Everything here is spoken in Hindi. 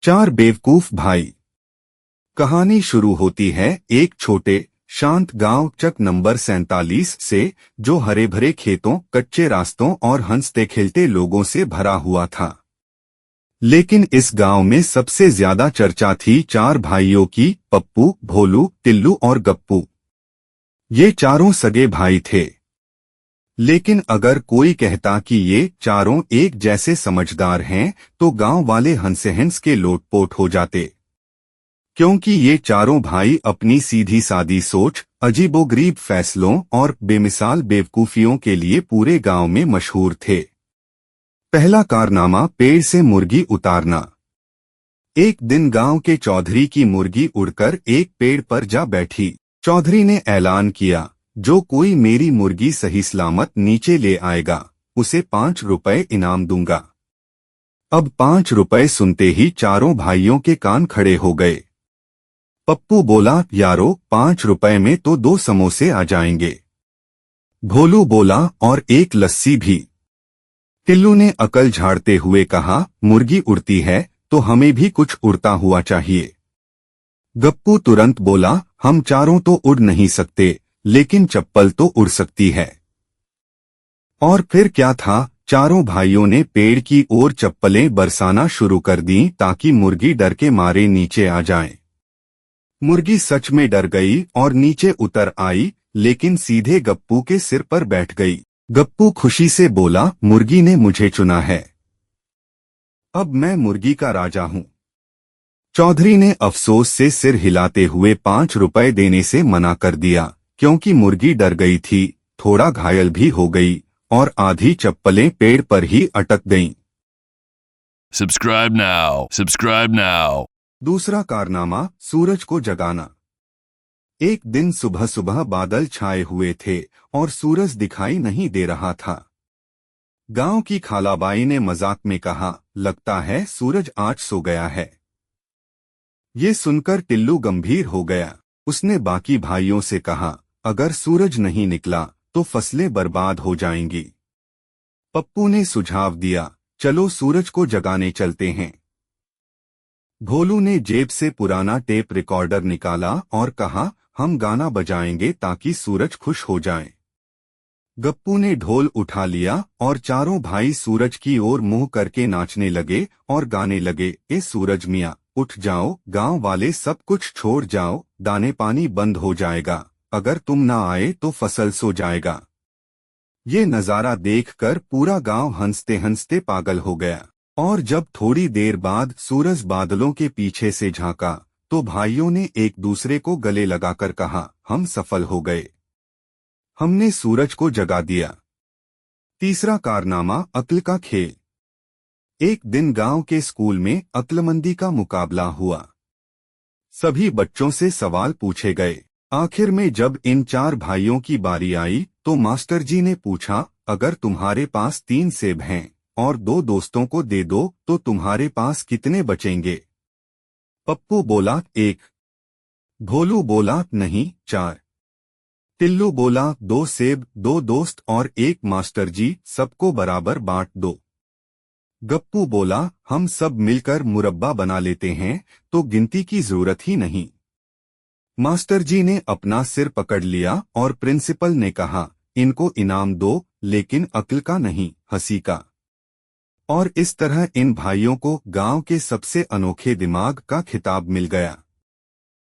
चार बेवकूफ भाई। कहानी शुरू होती है एक छोटे शांत गांव चक नंबर 47 से, जो हरे भरे खेतों, कच्चे रास्तों और हंसते खेलते लोगों से भरा हुआ था। लेकिन इस गांव में सबसे ज्यादा चर्चा थी चार भाइयों की, पप्पू, भोलू, टिल्लू और गप्पू। ये चारों सगे भाई थे। लेकिन अगर कोई कहता कि ये चारों एक जैसे समझदार हैं, तो गांव वाले हंस के लोटपोट हो जाते। क्योंकि ये चारों भाई अपनी सीधी सादी सोच, अजीबोगरीब फैसलों और बेमिसाल बेवकूफियों के लिए पूरे गांव में मशहूर थे। पहला कारनामा, पेड़ से मुर्गी उतारना। एक दिन गांव के चौधरी की मुर्गी उड़कर एक पेड़ पर जा बैठी। चौधरी ने ऐलान किया, जो कोई मेरी मुर्गी सही सलामत नीचे ले आएगा, उसे 5 रुपए इनाम दूंगा। अब 5 रुपए सुनते ही चारों भाइयों के कान खड़े हो गए। पप्पू बोला, यारो 5 रुपए में तो 2 समोसे आ जाएंगे। भोलू बोला, और एक लस्सी भी। टिल्लू ने अकल झाड़ते हुए कहा, मुर्गी उड़ती है तो हमें भी कुछ उड़ता हुआ चाहिए। गप्पू तुरंत बोला, हम चारों तो उड़ नहीं सकते, लेकिन चप्पल तो उड़ सकती है। और फिर क्या था, चारों भाइयों ने पेड़ की ओर चप्पलें बरसाना शुरू कर दी ताकि मुर्गी डर के मारे नीचे आ जाए। मुर्गी सच में डर गई और नीचे उतर आई, लेकिन सीधे गप्पू के सिर पर बैठ गई। गप्पू खुशी से बोला, मुर्गी ने मुझे चुना है, अब मैं मुर्गी का राजा हूँ। चौधरी ने अफसोस से सिर हिलाते हुए 5 रुपए देने से मना कर दिया, क्योंकि मुर्गी डर गई थी, थोड़ा घायल भी हो गई और आधी चप्पलें पेड़ पर ही अटक गईं। Subscribe now. Subscribe now. दूसरा कारनामा, सूरज को जगाना। एक दिन सुबह सुबह बादल छाए हुए थे और सूरज दिखाई नहीं दे रहा था। गांव की खालाबाई ने मजाक में कहा, लगता है सूरज आज सो गया है। ये सुनकर टिल्लू गंभीर हो गया। उसने बाकी भाइयों से कहा, अगर सूरज नहीं निकला तो फसलें बर्बाद हो जाएंगी। पप्पू ने सुझाव दिया, चलो सूरज को जगाने चलते हैं। भोलू ने जेब से पुराना टेप रिकॉर्डर निकाला और कहा, हम गाना बजाएंगे ताकि सूरज खुश हो जाए। गप्पू ने ढोल उठा लिया और चारों भाई सूरज की ओर मुंह करके नाचने लगे और गाने लगे, ए सूरज मियाँ उठ जाओ, गांव वाले सब कुछ छोड़ जाओ, दाने पानी बंद हो जाएगा, अगर तुम ना आए तो फसल सो जाएगा। ये नजारा देखकर पूरा गांव हंसते हंसते पागल हो गया। और जब थोड़ी देर बाद सूरज बादलों के पीछे से झांका, तो भाइयों ने एक दूसरे को गले लगाकर कहा, हम सफल हो गए, हमने सूरज को जगा दिया। तीसरा कारनामा, अक्ल का खेल। एक दिन गांव के स्कूल में अक्लमंदी का मुकाबला हुआ। सभी बच्चों से सवाल पूछे गए। आखिर में जब इन चार भाइयों की बारी आई, तो मास्टर जी ने पूछा, अगर तुम्हारे पास 3 सेब हैं और 2 दोस्तों को दे दो तो तुम्हारे पास कितने बचेंगे? पप्पू बोला, 1। भोलू बोला, नहीं, 4। टिल्लू बोला, 2 सेब, 2 दोस्त और 1 मास्टर जी, सबको बराबर बांट दो। गप्पू बोला, हम सब मिलकर मुरब्बा बना लेते हैं, तो गिनती की जरूरत ही नहीं। मास्टर जी ने अपना सिर पकड़ लिया और प्रिंसिपल ने कहा, इनको इनाम दो, लेकिन अक्ल का नहीं, हंसी का। और इस तरह इन भाइयों को गांव के सबसे अनोखे दिमाग का खिताब मिल गया।